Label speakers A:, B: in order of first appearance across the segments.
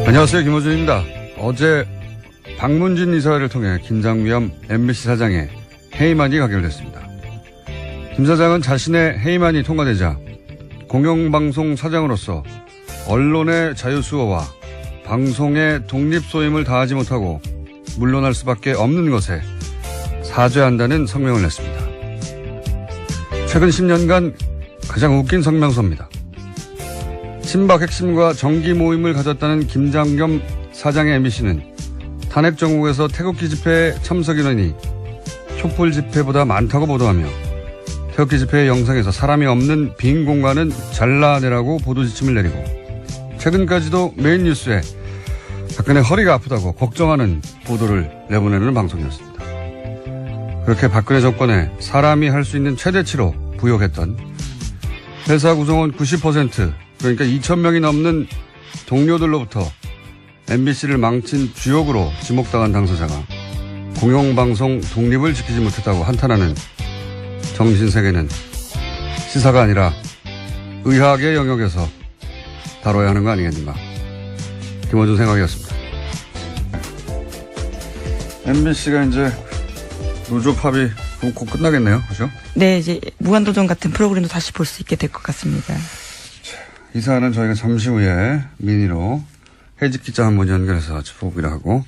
A: 안녕하세요. 김호준입니다. 어제 박문진 이사회를 통해 김장겸 MBC 사장의 해임안이 가결됐습니다. 김 사장은 자신의 해임안이 통과되자 공영방송 사장으로서 언론의 자유수호와 방송의 독립소임을 다하지 못하고 물러날 수밖에 없는 것에 사죄한다는 성명을 냈습니다. 최근 10년간 가장 웃긴 성명서입니다. 친박 핵심과 정기 모임을 가졌다는 김장겸 사장의 MBC는 탄핵 정국에서 태극기 집회 참석 인원이 촛불 집회보다 많다고 보도하며 태극기 집회의 영상에서 사람이 없는 빈 공간은 잘라내라고 보도 지침을 내리고 최근까지도 메인 뉴스에 박근혜 허리가 아프다고 걱정하는 보도를 내보내는 방송이었습니다. 그렇게 박근혜 정권에 사람이 할 수 있는 최대치로 부역했던 회사 구성원 90% 그러니까 2,000명이 넘는 동료들로부터 MBC를 망친 주역으로 지목당한 당사자가 공영방송 독립을 지키지 못했다고 한탄하는 정신세계는 시사가 아니라 의학의 영역에서 다뤄야 하는 거 아니겠는가. 김호준 생각이었습니다. MBC가 이제 노조 파업이 곧 끝나겠네요. 그죠?
B: 네, 이제 무한도전 같은 프로그램도 다시 볼 수 있게 될 것 같습니다.
A: 이 사안은 저희가 잠시 후에 미니로 해직 기자 한 번 연결해서 짚어보기로 하고.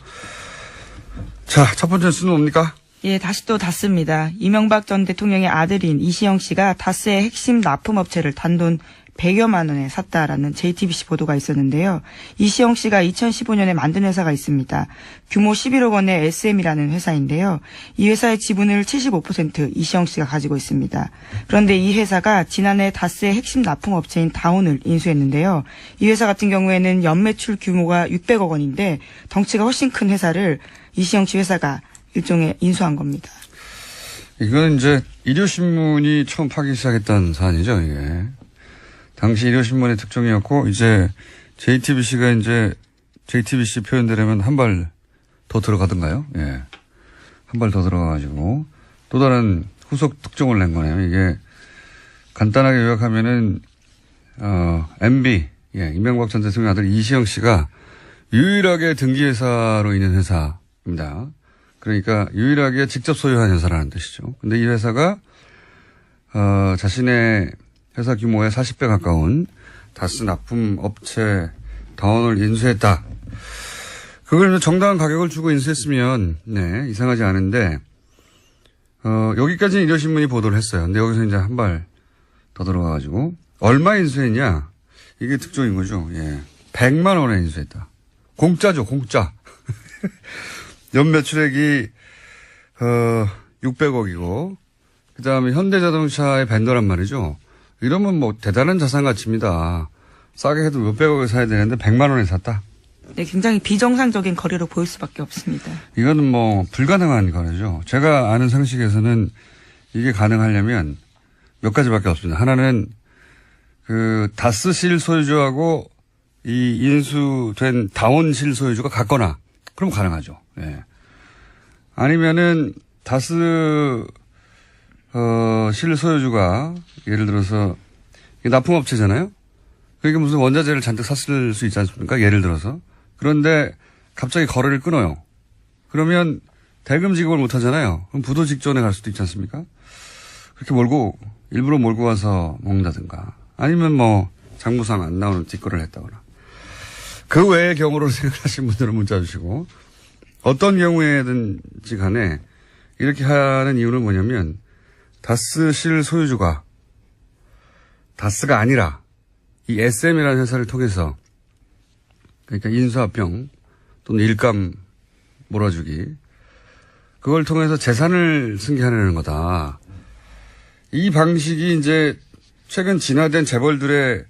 A: 자, 첫 번째 뉴스는 뭡니까?
B: 예, 다시 또 다스입니다. 이명박 전 대통령의 아들인 이시영 씨가 다스의 핵심 납품업체를 단돈 100여만 원에 샀다라는 JTBC 보도가 있었는데요. 이시영 씨가 2015년에 만든 회사가 있습니다. 규모 11억 원의 SM이라는 회사인데요. 이 회사의 지분을 75% 이시영 씨가 가지고 있습니다. 그런데 이 회사가 지난해 다스의 핵심 납품업체인 다온을 인수했는데요. 이 회사 같은 경우에는 연매출 규모가 600억 원인데 덩치가 훨씬 큰 회사를 이시영 씨 회사가 일종의 인수한 겁니다.
A: 이건 이제 일요신문이 처음 파기 시작했던 사안이죠, 이게. 당시 일요신문의 특종이었고, 이제 JTBC가 이제 JTBC 표현대로면 한 발 더 들어가던가요? 예. 한 발 더 들어가가지고 또 다른 후속 특종을 낸 거네요. 이게 간단하게 요약하면은, MB, 예, 이명박 전 대통령 아들 이시영 씨가 유일하게 등기회사로 있는 회사입니다. 그러니까 유일하게 직접 소유한 회사라는 뜻이죠. 근데 이 회사가, 자신의 회사 규모의 40배 가까운 다스 납품 업체 다원을 인수했다. 그걸 정당한 가격을 주고 인수했으면, 네, 이상하지 않은데, 여기까지는 일요신문이 보도를 했어요. 근데 여기서 이제 한 발 더 들어가가지고, 얼마 인수했냐? 이게 특종인 거죠. 예. 100만 원에 인수했다. 공짜죠, 공짜. 연 매출액이, 600억이고, 그 다음에 현대자동차의 벤더란 말이죠. 이러면 뭐 대단한 자산 가치입니다. 싸게 해도 몇백억에 사야 되는데 100만 원에 샀다.
B: 네, 굉장히 비정상적인 거래로 보일 수밖에 없습니다.
A: 이거는 뭐 불가능한 거래죠. 제가 아는 상식에서는 이게 가능하려면 몇 가지밖에 없습니다. 하나는 그 다스 실소유주하고 이 인수된 다온 실소유주가 같거나 그럼 가능하죠. 예. 아니면은 다스 실소유주가 예를 들어서 납품업체잖아요. 그러니까 무슨 원자재를 잔뜩 샀을 수 있지 않습니까? 예를 들어서. 그런데 갑자기 거래를 끊어요. 그러면 대금 지급을 못 하잖아요. 그럼 부도 직전에 갈 수도 있지 않습니까? 그렇게 일부러 몰고 와서 먹는다든가. 아니면 뭐 장부상 안 나오는 뒷거래를 했다거나. 그 외의 경우로 생각하시는 분들은 문자 주시고 어떤 경우에든지 간에 이렇게 하는 이유는 뭐냐면 다스 실소유주가 다스가 아니라 이 SM이라는 회사를 통해서 그러니까 인수합병 또는 일감 몰아주기 그걸 통해서 재산을 승계하려는 거다. 이 방식이 이제 최근 진화된 재벌들의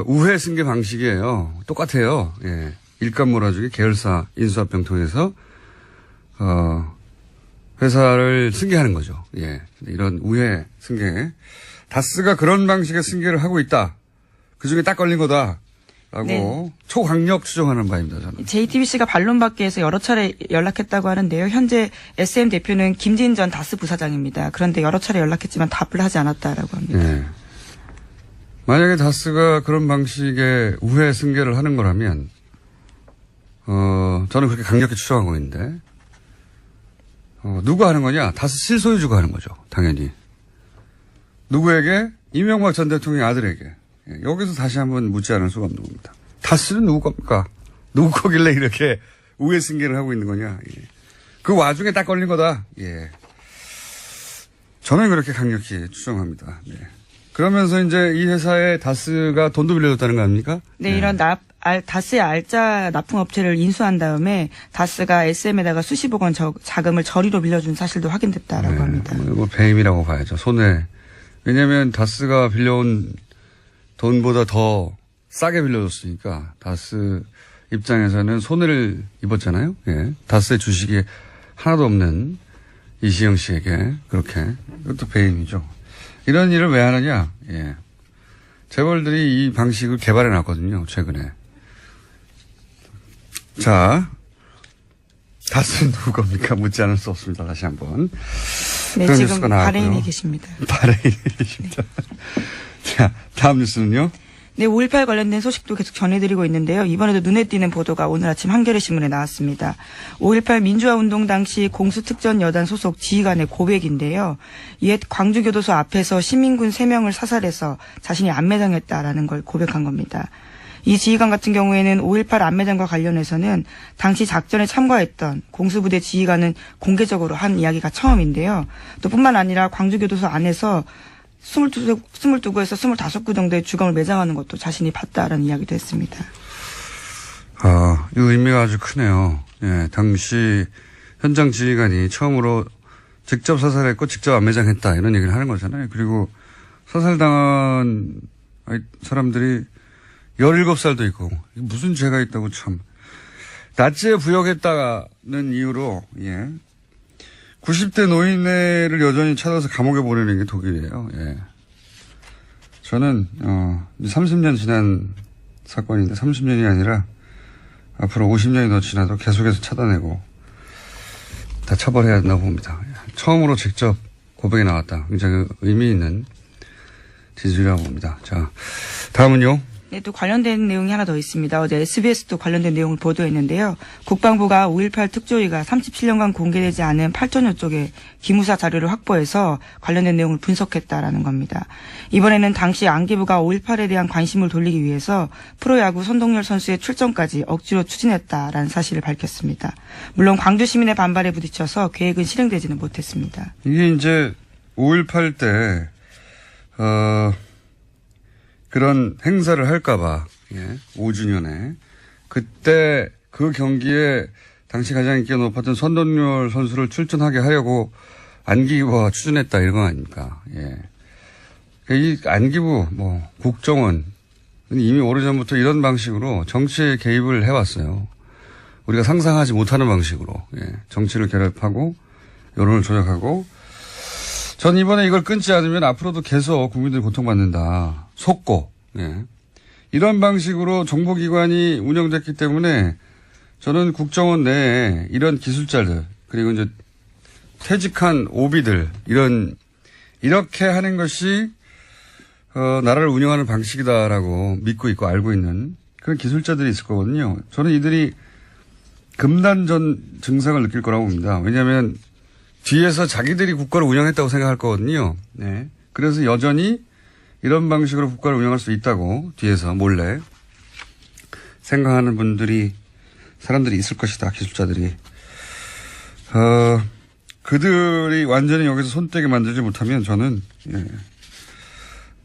A: 우회 승계 방식이에요. 똑같아요. 예. 일감 몰아주기 계열사 인수합병 통해서 회사를 승계하는 거죠. 예. 이런 우회 승계. 다스가 그런 방식의 승계를 하고 있다. 그 중에 딱 걸린 거다. 라고 네. 초강력 추정하는 바입니다. 저는.
B: JTBC가 반론받기 위해서 여러 차례 연락했다고 하는데요. 현재 SM 대표는 김진 전 다스 부사장입니다. 그런데 여러 차례 연락했지만 답을 하지 않았다라고 합니다.
A: 네. 만약에 다스가 그런 방식의 우회 승계를 하는 거라면 저는 그렇게 강력히 추정하고 있는데, 누가 하는 거냐? 다스 실소유주가 하는 거죠. 당연히. 누구에게? 이명박 전 대통령 아들에게. 예, 여기서 다시 한번 묻지 않을 수가 없는 겁니다. 다스는 누구 겁니까? 누구 거길래 이렇게 우회 승계를 하고 있는 거냐? 예. 그 와중에 딱 걸린 거다. 예. 저는 그렇게 강력히 추정합니다. 네. 그러면서 이제 이 회사에 다스가 돈도 빌려줬다는 거 아닙니까?
B: 네,
A: 예.
B: 이런 다스의 알짜 납품업체를 인수한 다음에 다스가 SM에다가 수십억 원 자금을 저리로 빌려준 사실도 확인됐다라고 합니다.
A: 뭐 배임이라고 봐야죠. 손해. 왜냐하면 다스가 빌려온 돈보다 더 싸게 빌려줬으니까 다스 입장에서는 손해를 입었잖아요. 예. 다스의 주식이 하나도 없는 이시영 씨에게 그렇게. 이것도 배임이죠. 이런 일을 왜 하느냐. 예. 재벌들이 이 방식을 개발해 놨거든요. 최근에. 자, 다스는 누구 겁니까? 묻지 않을 수 없습니다. 다시 한번.
B: 네,
A: 그런
B: 지금
A: 뉴스가 나왔고요.
B: 바레인에 계십니다.
A: 바레인에 계십니다. 자, 다음 뉴스는요.
B: 네, 5.18 관련된 소식도 계속 전해드리고 있는데요. 이번에도 눈에 띄는 보도가 오늘 아침 한겨레신문에 나왔습니다. 5.18 민주화운동 당시 공수특전여단 소속 지휘관의 고백인데요. 옛 광주교도소 앞에서 시민군 3명을 사살해서 자신이 안매장했다라는 걸 고백한 겁니다. 이 지휘관 같은 경우에는 5.18 안매장과 관련해서는 당시 작전에 참가했던 공수부대 지휘관은 공개적으로 한 이야기가 처음인데요. 또 뿐만 아니라 광주교도소 안에서 22구에서 25구 정도의 주검을 매장하는 것도 자신이 봤다라는 이야기도 했습니다.
A: 이 의미가 아주 크네요. 예, 당시 현장 지휘관이 처음으로 직접 사살했고 직접 안매장했다 이런 얘기를 하는 거잖아요. 그리고 사살당한 사람들이 17살도 있고 무슨 죄가 있다고 참. 나치에 부역했다는 이유로 90대 노인네를 여전히 찾아서 감옥에 보내는 게 독일이에요. 예. 저는 30년 지난 사건인데 30년이 아니라 앞으로 50년이 더 지나도 계속해서 찾아내고 다 처벌해야 된다고 봅니다. 처음으로 직접 고백이 나왔다. 굉장히 의미 있는 지지라고 봅니다. 자, 다음은요.
B: 네, 또 관련된 내용이 하나 더 있습니다. 어제 SBS도 관련된 내용을 보도했는데요. 국방부가 5.18 특조위가 37년간 공개되지 않은 8천여 쪽의 기무사 자료를 확보해서 관련된 내용을 분석했다라는 겁니다. 이번에는 당시 안기부가 5.18에 대한 관심을 돌리기 위해서 프로야구 선동열 선수의 출전까지 억지로 추진했다라는 사실을 밝혔습니다. 물론 광주 시민의 반발에 부딪혀서 계획은 실행되지는 못했습니다.
A: 이게 이제 5.18 때 그런 행사를 할까봐, 5주년에. 그때 그 경기에 당시 가장 인기가 높았던 선동열 선수를 출전하게 하려고 안기부가 추진했다 이런 거 아닙니까? 예. 이 안기부, 국정원, 이미 오래전부터 이런 방식으로 정치에 개입을 해왔어요. 우리가 상상하지 못하는 방식으로, 정치를 결합하고, 여론을 조작하고, 전 이번에 이걸 끊지 않으면 앞으로도 계속 국민들이 고통받는다. 속고, 이런 방식으로 정보기관이 운영됐기 때문에 저는 국정원 내에 이런 기술자들, 그리고 이제 퇴직한 오비들, 이렇게 하는 것이, 나라를 운영하는 방식이다라고 믿고 있고 알고 있는 그런 기술자들이 있을 거거든요. 저는 이들이 금단전 증상을 느낄 거라고 봅니다. 왜냐하면 뒤에서 자기들이 국가를 운영했다고 생각할 거거든요. 네. 그래서 여전히 이런 방식으로 국가를 운영할 수 있다고 뒤에서 몰래 생각하는 사람들이 있을 것이다. 기술자들이. 그들이 완전히 여기서 손떼게 만들지 못하면 저는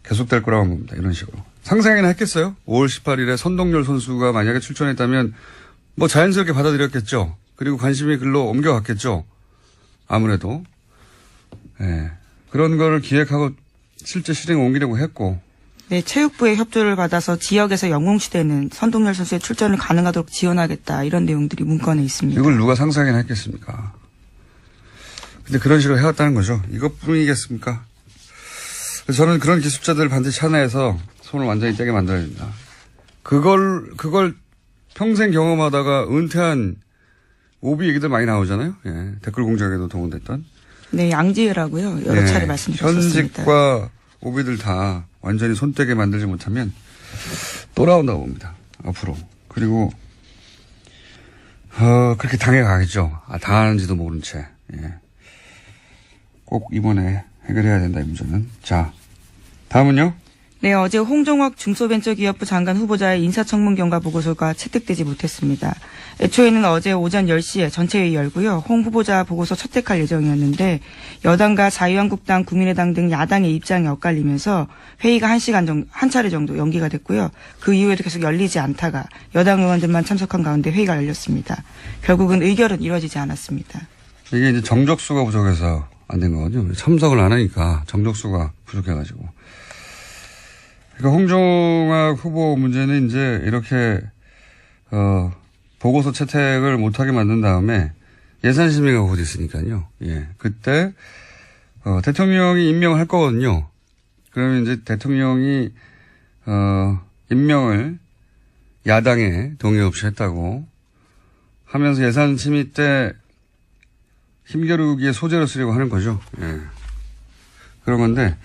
A: 계속될 거라고 봅니다. 이런 식으로. 상상이나 했겠어요? 5월 18일에 선동열 선수가 만약에 출전했다면 자연스럽게 받아들였겠죠. 그리고 관심이 글로 옮겨갔겠죠. 아무래도. 그런 거를 기획하고 실제 실행에 옮기려고 했고.
B: 네, 체육부의 협조를 받아서 지역에서 영웅시대는 선동열 선수의 출전을 가능하도록 지원하겠다. 이런 내용들이 문건에 있습니다.
A: 이걸 누가 상상이나 했겠습니까? 근데 그런 식으로 해왔다는 거죠. 이것뿐이겠습니까? 저는 그런 기술자들을 반드시 하나에서 손을 완전히 떼게 만들어야 됩니다. 그걸 평생 경험하다가 은퇴한 오비 얘기들 많이 나오잖아요. 댓글 공작에도 동원됐던.
B: 네, 양지혜라고요. 여러 차례 말씀드렸습니다.
A: 현직과 오비들 다 완전히 손떼게 만들지 못하면 또 나온다고 봅니다. 앞으로. 그리고 그렇게 당해가겠죠. 당하는지도 모른 채. 예. 꼭 이번에 해결해야 된다, 이 문제는. 자, 다음은요?
B: 네, 어제 홍종학 중소벤처기업부 장관 후보자의 인사청문 경과 보고서가 채택되지 못했습니다. 애초에는 어제 오전 10시에 전체회의 열고요. 홍 후보자 보고서 채택할 예정이었는데 여당과 자유한국당, 국민의당 등 야당의 입장이 엇갈리면서 회의가 한 차례 정도 연기가 됐고요. 그 이후에도 계속 열리지 않다가 여당 의원들만 참석한 가운데 회의가 열렸습니다. 결국은 의결은 이루어지지 않았습니다.
A: 이게 이제 정적수가 부족해서 안 된 거거든요. 참석을 안 하니까 정적수가 부족해가지고. 그러니까 홍종학 후보 문제는 이제 이렇게 보고서 채택을 못하게 만든 다음에 예산심의가 곧 있으니까요. 예, 그때 대통령이 임명을 할 거거든요. 그러면 이제 대통령이 임명을 야당에 동의 없이 했다고 하면서 예산심의 때 힘겨루기의 소재로 쓰려고 하는 거죠. 예, 그런 건데.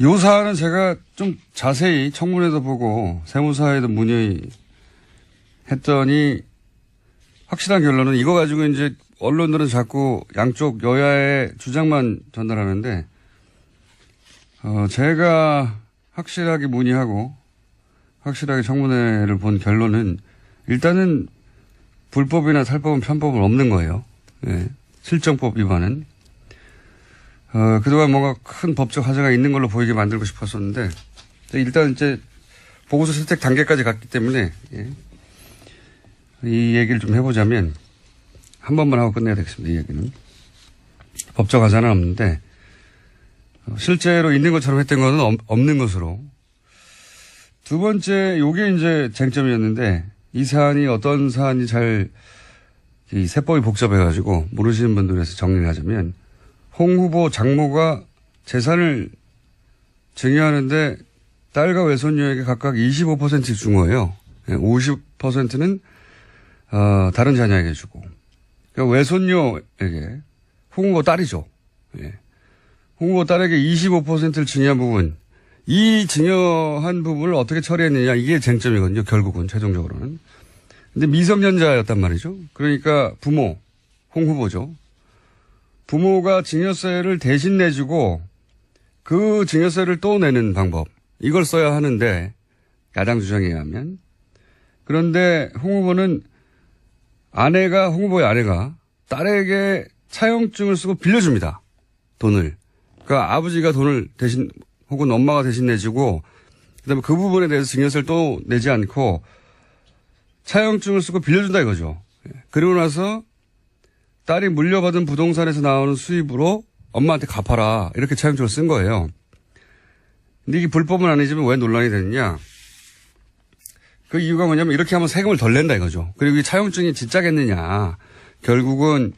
A: 요 사안은 제가 좀 자세히 청문회도 보고 세무사에도 문의했더니 확실한 결론은 이거 가지고 이제 언론들은 자꾸 양쪽 여야의 주장만 전달하는데 제가 확실하게 문의하고 확실하게 청문회를 본 결론은 일단은 불법이나 탈법은 편법은 없는 거예요. 예. 실정법 위반은. 그동안 뭔가 큰 법적 하자가 있는 걸로 보이게 만들고 싶었었는데, 일단 이제 보고서 채택 단계까지 갔기 때문에, 예. 이 얘기를 좀 해보자면, 한 번만 하고 끝내야 되겠습니다, 이 얘기는. 법적 하자는 없는데, 실제로 있는 것처럼 했던 거는 없는 것으로. 두 번째, 요게 이제 쟁점이었는데, 이 사안이 어떤 사안이 이 세법이 복잡해가지고, 모르시는 분들에서 정리를 하자면, 홍 후보 장모가 재산을 증여하는데 딸과 외손녀에게 각각 25%씩 준 거예요. 50%는 다른 자녀에게 주고. 그러니까 외손녀에게 홍 후보 딸이죠. 예. 홍 후보 딸에게 25%를 증여한 부분. 이 증여한 부분을 어떻게 처리했느냐 이게 쟁점이거든요. 결국은 최종적으로는. 근데 미성년자였단 말이죠. 그러니까 부모, 홍 후보죠. 부모가 증여세를 대신 내주고 그 증여세를 또 내는 방법. 이걸 써야 하는데 야당 주장에 의하면. 그런데 홍 후보는 홍 후보의 아내가 딸에게 차용증을 쓰고 빌려줍니다. 돈을. 그러니까 아버지가 돈을 대신 혹은 엄마가 대신 내주고 그다음에 그 부분에 대해서 증여세를 또 내지 않고 차용증을 쓰고 빌려준다 이거죠. 그리고 나서 딸이 물려받은 부동산에서 나오는 수입으로 엄마한테 갚아라. 이렇게 차용증을 쓴 거예요. 근데 이게 불법은 아니지만 왜 논란이 되느냐. 그 이유가 뭐냐면 이렇게 하면 세금을 덜 낸다 이거죠. 그리고 이 차용증이 진짜겠느냐. 결국은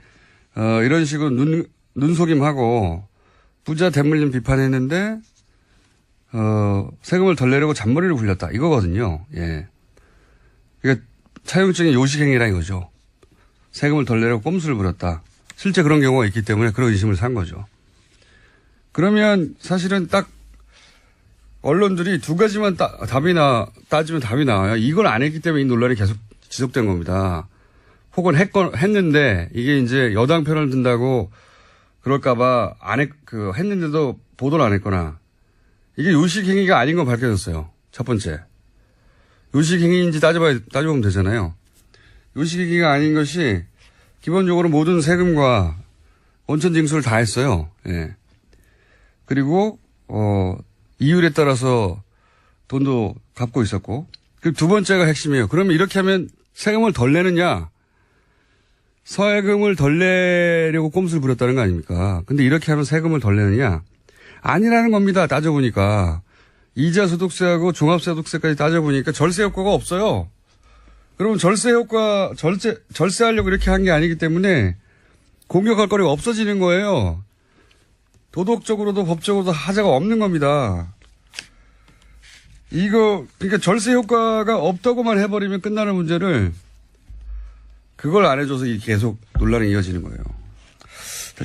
A: 이런 식으로 눈속임하고 부자 대물림 비판했는데 세금을 덜 내려고 잔머리를 굴렸다. 이거거든요. 예. 그러니까 차용증이 요식행위라 이거죠. 세금을 덜 내려고 꼼수를 부렸다. 실제 그런 경우가 있기 때문에 그런 의심을 산 거죠. 그러면 사실은 딱 언론들이 두 가지만 따지면 답이 나와요. 이걸 안 했기 때문에 이 논란이 계속 지속된 겁니다. 혹은 했는데 이게 이제 여당 편을 든다고 그럴까봐 했는데도 보도를 안 했거나 이게 요식행위가 아닌 건 밝혀졌어요. 첫 번째. 요식행위인지 따져보면 되잖아요. 요식행위가 아닌 것이 기본적으로 모든 세금과 원천 징수를 다 했어요. 예. 그리고 이율에 따라서 돈도 갚고 있었고. 그리고 두 번째가 핵심이에요. 그러면 이렇게 하면 세금을 덜 내느냐? 세금을 덜 내려고 꼼수를 부렸다는 거 아닙니까? 근데 이렇게 하면 세금을 덜 내느냐? 아니라는 겁니다. 따져보니까. 이자 소득세하고 종합소득세까지 따져보니까 절세 효과가 없어요. 그러면 절세하려고 이렇게 한 게 아니기 때문에 공격할 거리가 없어지는 거예요. 도덕적으로도 법적으로도 하자가 없는 겁니다. 그러니까 절세 효과가 없다고만 해버리면 끝나는 문제를 그걸 안 해줘서 계속 논란이 이어지는 거예요.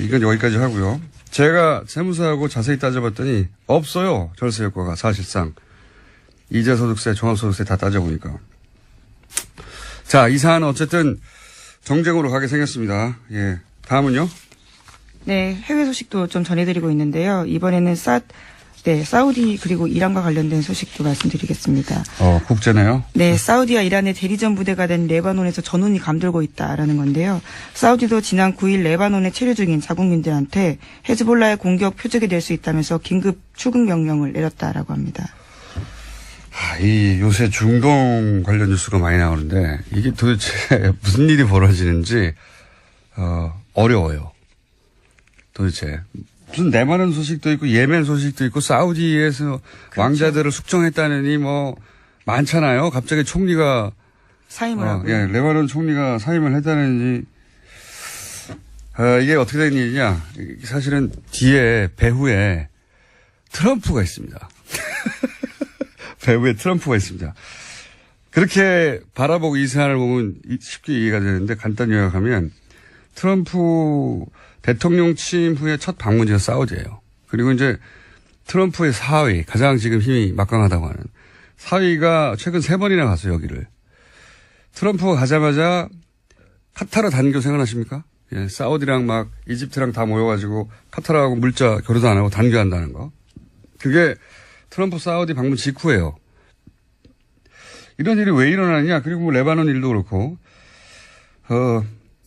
A: 이건 여기까지 하고요. 제가 세무사하고 자세히 따져봤더니 없어요. 절세 효과가 사실상. 이자소득세, 종합소득세 다 따져보니까. 자, 이 사안은 어쨌든 정쟁으로 가게 생겼습니다. 예. 다음은요?
B: 네, 해외 소식도 좀 전해드리고 있는데요. 이번에는 사우디 그리고 이란과 관련된 소식도 말씀드리겠습니다.
A: 국제네요.
B: 네, 사우디와 이란의 대리전 부대가 된 레바논에서 전운이 감돌고 있다라는 건데요. 사우디도 지난 9일 레바논에 체류 중인 자국민들한테 헤즈볼라의 공격 표적이 될 수 있다면서 긴급 출국 명령을 내렸다라고 합니다.
A: 이 요새 중동 관련 뉴스가 많이 나오는데 이게 도대체 무슨 일이 벌어지는지 어려워요. 도대체 무슨 레바논 소식도 있고 예멘 소식도 있고 사우디에서 그렇죠. 왕자들을 숙청했다느니 뭐 많잖아요. 갑자기 총리가
B: 사임을 하고
A: 예, 레바논 총리가 사임을 했다느니 이게 어떻게 된 일이냐? 사실은 뒤에 배후에 트럼프가 있습니다. 배후에 트럼프가 있습니다. 그렇게 바라보고 이 사안을 보면 쉽게 이해가 되는데 간단히 요약하면 트럼프 대통령 취임 후에 첫 방문지가 사우디예요. 그리고 이제 트럼프의 사위, 가장 지금 힘이 막강하다고 하는 사위가 최근 3번이나 갔어요, 여기를. 트럼프가 가자마자 카타르 단교 생각나십니까? 예, 사우디랑 막 이집트랑 다 모여가지고 카타르하고 물자 교류도 안 하고 단교한다는 거. 그게 트럼프 사우디 방문 직후예요. 이런 일이 왜 일어나느냐? 그리고 뭐 레바논 일도 그렇고,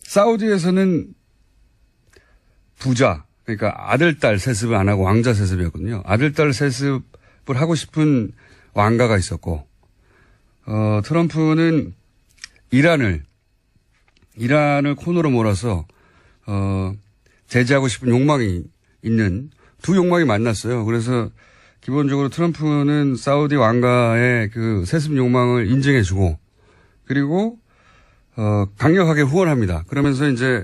A: 사우디에서는 부자, 그러니까 아들, 딸 세습을 안 하고 왕자 세습이었거든요. 아들, 딸 세습을 하고 싶은 왕가가 있었고, 트럼프는 이란을 코너로 몰아서, 제재하고 싶은 욕망이 있는 두 욕망이 만났어요. 그래서 기본적으로 트럼프는 사우디 왕가의 그 세습 욕망을 인정해주고, 그리고, 강력하게 후원합니다. 그러면서 이제,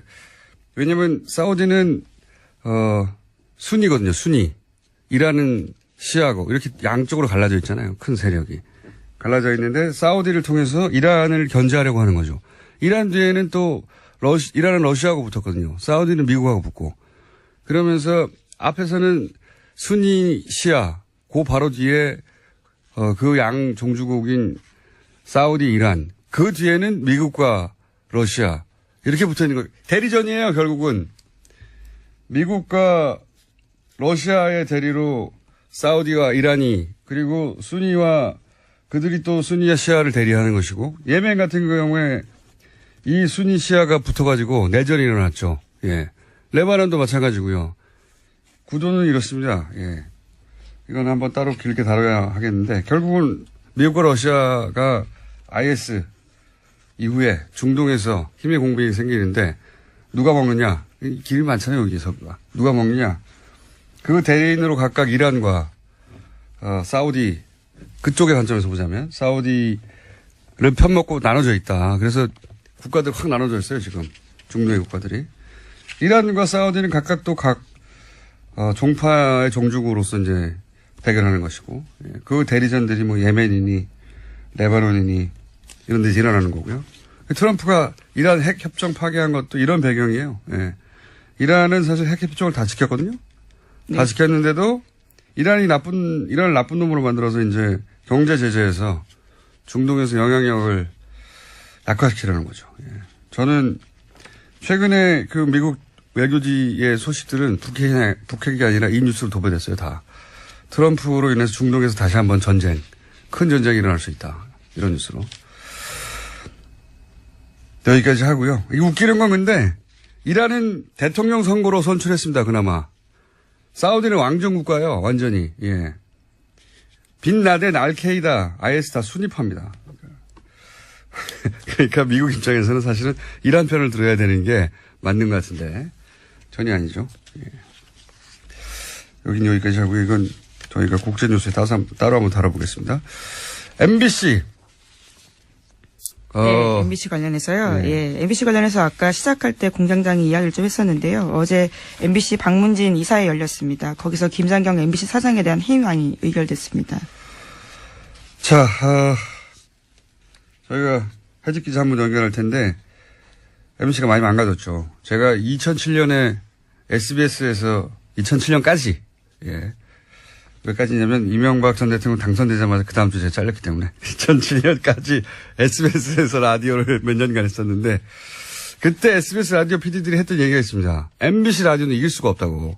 A: 왜냐면 사우디는, 순이거든요, 순이. 이란은 시아고, 이렇게 양쪽으로 갈라져 있잖아요. 큰 세력이. 갈라져 있는데, 사우디를 통해서 이란을 견제하려고 하는 거죠. 이란 뒤에는 또, 이란은 러시아하고 붙었거든요. 사우디는 미국하고 붙고. 그러면서 앞에서는 순이 시아, 그 바로 뒤에 그 양 종주국인 사우디, 이란. 그 뒤에는 미국과 러시아. 이렇게 붙어 있는 거예요. 대리전이에요, 결국은. 미국과 러시아의 대리로 사우디와 이란이, 그리고 순위와 그들이 또 순위와 시아를 대리하는 것이고, 예멘 같은 경우에 이 순위 시아가 붙어가지고 내전이 일어났죠. 예. 레바논도 마찬가지고요. 구도는 이렇습니다. 예. 이건 한번 따로 길게 다뤄야 하겠는데, 결국은 미국과 러시아가 IS 이후에 중동에서 힘의 공백이 생기는데, 누가 먹느냐? 길이 많잖아요, 여기서. 누가 먹느냐? 그 대리인으로 각각 이란과, 사우디, 그쪽의 관점에서 보자면, 사우디를 편먹고 나눠져 있다. 그래서 국가들 확 나눠져 있어요, 지금. 중동의 국가들이. 이란과 사우디는 각각 또 종파의 종주국으로서 이제 대결하는 것이고, 그 대리전들이 뭐 예멘이니, 레바논이니, 이런 데서 일어나는 거고요. 트럼프가 이란 핵 협정 파기한 것도 이런 배경이에요. 예. 이란은 사실 핵 협정을 다 지켰거든요. 네. 다 지켰는데도 이란을 나쁜 놈으로 만들어서 이제 경제 제재에서 중동에서 영향력을 약화시키려는 거죠. 예. 저는 최근에 그 미국 외교지의 소식들은 북핵이 아니라 이 뉴스로 도배됐어요, 다. 트럼프로 인해서 중동에서 다시 한번 큰 전쟁이 일어날 수 있다. 이런 뉴스로. 여기까지 하고요. 이거 웃기는 건 근데, 이란은 대통령 선거로 선출했습니다, 그나마. 사우디는 왕정국가예요, 완전히. 예. 빈라덴, 알케이다, IS 다 순위파입니다. 그러니까 미국 입장에서는 사실은 이란 편을 들어야 되는 게 맞는 것 같은데, 전혀 아니죠. 예. 여긴 여기까지 하고, 이건 저희가 국제뉴스에 따로 한번 다뤄보겠습니다. MBC.
B: 네, MBC 관련해서요.
A: 네.
B: 예, MBC 관련해서 아까 시작할 때 공장장이 이야기를 좀 했었는데요. 어제 MBC 방문진 이사회 열렸습니다. 거기서 김장경 MBC 사장에 대한 해임안이 의결됐습니다.
A: 자, 저희가 해직 기자 한번 연결할 텐데, MBC가 많이 망가졌죠. 제가 2007년에 SBS에서 2007년까지, 예, 몇 가지냐면 이명박 전 대통령 당선되자마자 그 다음 주에 제가 잘렸기 때문에 2007년까지 SBS에서 라디오를 몇 년간 했었는데 그때 SBS 라디오 PD들이 했던 얘기가 있습니다. MBC 라디오는 이길 수가 없다고.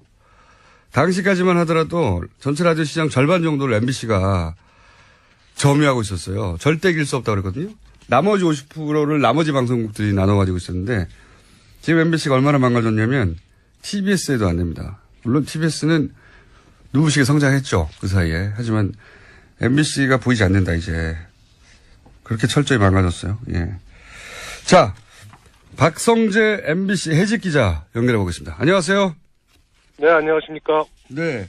A: 당시까지만 하더라도 전체 라디오 시장 절반 정도를 MBC가 점유하고 있었어요. 절대 이길 수 없다고 그랬거든요. 나머지 50%를 나머지 방송국들이 나눠 가지고 있었는데 지금 MBC가 얼마나 망가졌냐면 TBS에도 안 됩니다. 물론 TBS는 누구시게 성장했죠. 그 사이에. 하지만 MBC가 보이지 않는다 이제. 그렇게 철저히 망가졌어요. 예. 자, 박성재 MBC 해직 기자 연결해 보겠습니다. 안녕하세요.
C: 네, 안녕하십니까.
A: 네.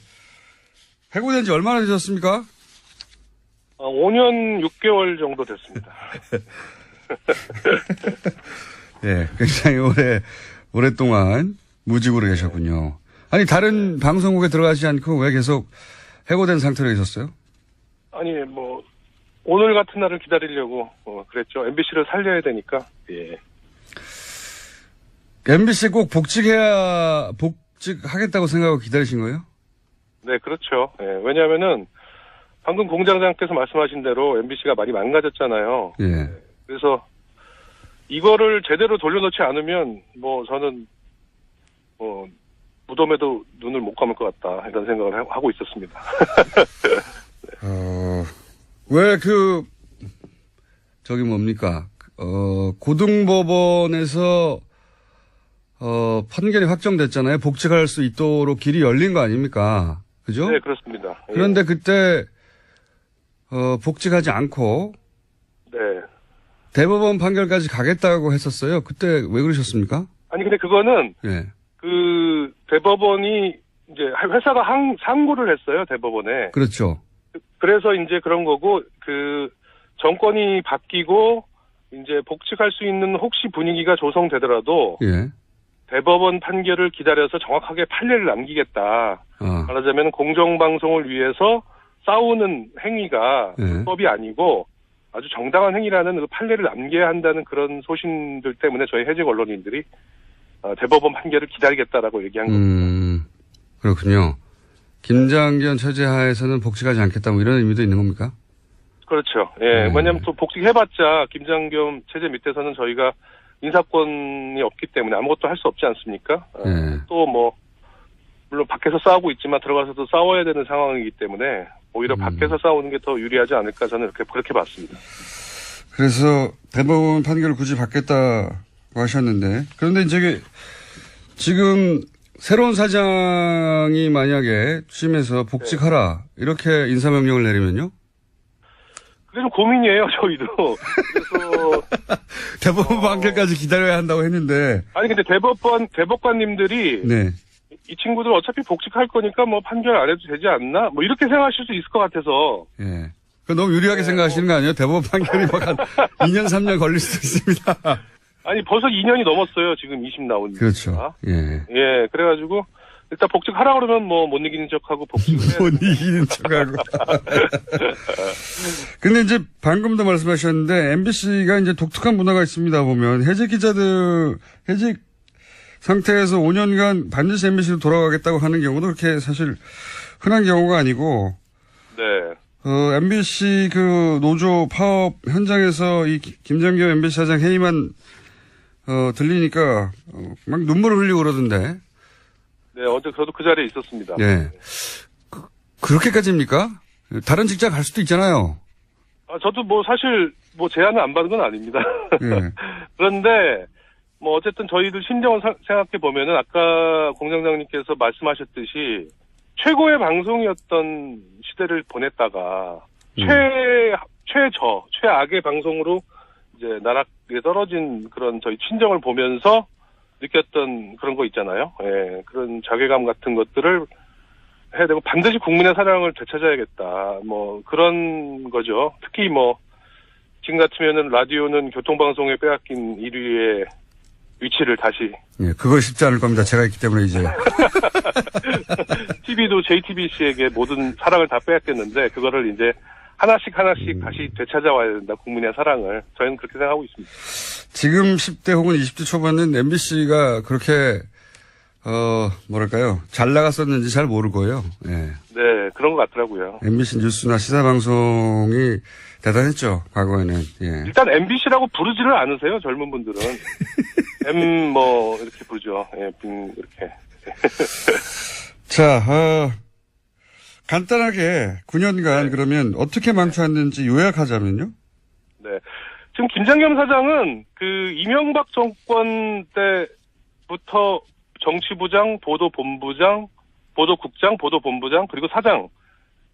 A: 해고된 지 얼마나 되셨습니까?
C: 5년 6개월 정도 됐습니다.
A: 네, 굉장히 오랫동안 무직으로 계셨군요. 아니, 다른 방송국에 들어가지 않고 왜 계속 해고된 상태로 계셨어요?
C: 아니, 오늘 같은 날을 기다리려고, 그랬죠. MBC를 살려야 되니까, 예.
A: MBC 꼭 복직하겠다고 생각하고 기다리신 거예요?
C: 네, 그렇죠. 예, 왜냐면은, 방금 공장장께서 말씀하신 대로 MBC가 많이 망가졌잖아요.
A: 예.
C: 그래서, 이거를 제대로 돌려놓지 않으면, 저는, 무덤에도 눈을 못 감을 것 같다, 이런 생각을 하고 있었습니다.
A: 왜 뭡니까? 고등법원에서, 판결이 확정됐잖아요. 복직할 수 있도록 길이 열린 거 아닙니까? 그죠?
C: 네, 그렇습니다.
A: 그런데 그때, 복직하지 않고,
C: 네.
A: 대법원 판결까지 가겠다고 했었어요. 그때 왜 그러셨습니까?
C: 아니, 근데 그거는,
A: 예.
C: 대법원이, 이제, 회사가 상고를 했어요, 대법원에.
A: 그렇죠.
C: 그래서 이제 그런 거고, 정권이 바뀌고, 이제 복직할 수 있는 혹시 분위기가 조성되더라도,
A: 예.
C: 대법원 판결을 기다려서 정확하게 판례를 남기겠다. 말하자면 공정방송을 위해서 싸우는 행위가
A: 예.
C: 법이 아니고, 아주 정당한 행위라는 그 판례를 남겨야 한다는 그런 소신들 때문에 저희 해직 언론인들이 대법원 판결을 기다리겠다라고 얘기한 겁니다.
A: 그렇군요. 김장견 체제 하에서는 복직하지 않겠다 뭐 이런 의미도 있는 겁니까?
C: 그렇죠. 예. 왜냐하면 또 복직해봤자 김장겸 체제 밑에서는 저희가 인사권이 없기 때문에 아무것도 할 수 없지 않습니까?
A: 예.
C: 또 물론 밖에서 싸우고 있지만 들어가서도 싸워야 되는 상황이기 때문에 오히려 밖에서 싸우는 게 더 유리하지 않을까 저는 그렇게 봤습니다.
A: 그래서 대법원 판결을 굳이 받겠다고 하셨는데 그런데 이제 지금 새로운 사장이 만약에 취임해서 복직하라 이렇게 인사명령을 내리면요?
C: 그게 좀 고민이에요, 저희도. 그래서
A: 대법원 판결까지 기다려야 한다고 했는데
C: 아니 근데 대법관님들이
A: 네.
C: 이 친구들 어차피 복직할 거니까 판결 안 해도 되지 않나? 이렇게 생각하실 수 있을 것 같아서.
A: 예. 너무 유리하게 생각하시는 거 아니에요? 대법원 판결이 한 2년, 3년 걸릴 수도 있습니다.
C: 아니, 벌써 2년이 넘었어요. 지금 20 나온.
A: 그렇죠. 예.
C: 예, 그래가지고, 일단 복직하라 그러면 못 이기는 척하고 복직을 해야
A: 못 이기는 척하고. 근데 이제 방금도 말씀하셨는데, MBC가 이제 독특한 문화가 있습니다, 보면. 해직 상태에서 5년간 반드시 MBC로 돌아가겠다고 하는 경우도 그렇게 사실 흔한 경우가 아니고,
C: 네.
A: MBC 노조 파업 현장에서 이 김장겸 MBC 사장 회의만, 들리니까, 막 눈물을 흘리고 그러던데.
C: 네, 어제 저도 그 자리에 있었습니다.
A: 예. 그렇게까지입니까? 다른 직장 갈 수도 있잖아요.
C: 저도 사실 제안을 안 받은 건 아닙니다.
A: 예.
C: 그런데, 어쨌든 저희들 심정을 생각해 보면은 아까 공장장님께서 말씀하셨듯이 최고의 방송이었던 시대를 보냈다가 최악의 방송으로 이제 나락에 떨어진 그런 저희 친정을 보면서 느꼈던 그런 거 있잖아요. 예, 그런 자괴감 같은 것들을 해야 되고 반드시 국민의 사랑을 되찾아야겠다. 그런 거죠. 특히 지금 같으면은 라디오는 교통방송에 빼앗긴 1위의 위치를 다시.
A: 예, 그거 쉽지 않을 겁니다. 제가 있기 때문에 이제.
C: TV도 JTBC에게 모든 사랑을 다 빼앗겼는데, 그거를 이제 하나씩 다시 되찾아와야 된다. 국민의 사랑을. 저희는 그렇게 생각하고 있습니다.
A: 지금 10대 혹은 20대 초반은 MBC가 그렇게, 잘 나갔었는지 잘 모를 거예요. 예.
C: 네, 그런 것 같더라고요.
A: MBC 뉴스나 시사방송이 대단했죠, 과거에는. 예.
C: 일단 MBC라고 부르지를 않으세요, 젊은 분들은. 이렇게 부르죠. 예, 이렇게.
A: 자, 간단하게 9년간 그러면 어떻게 망쳐왔는지 요약하자면요?
C: 네. 지금 김장겸 사장은 이명박 정권 때부터 정치부장, 보도본부장, 보도국장, 보도본부장, 그리고 사장,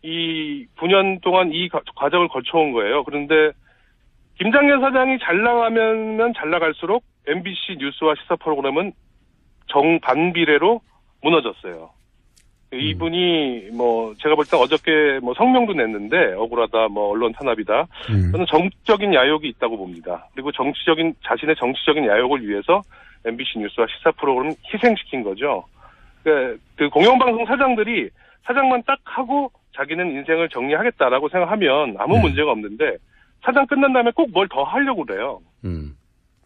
C: 이 9년 동안 이 과정을 거쳐온 거예요. 그런데 김장겸 사장이 잘 나가면 잘 나갈수록 MBC 뉴스와 시사 프로그램은 정반비례로 무너졌어요. 이분이 제가 볼 때 어저께 성명도 냈는데 억울하다, 언론 탄압이다. 저는 정치적인 야욕이 있다고 봅니다. 그리고 자신의 정치적인 야욕을 위해서 MBC 뉴스와 시사 프로그램을 희생시킨 거죠. 그 공영방송 사장들이 사장만 딱 하고 자기는 인생을 정리하겠다라고 생각하면 아무 문제가 없는데 사장 끝난 다음에 꼭 뭘 더 하려고 그래요.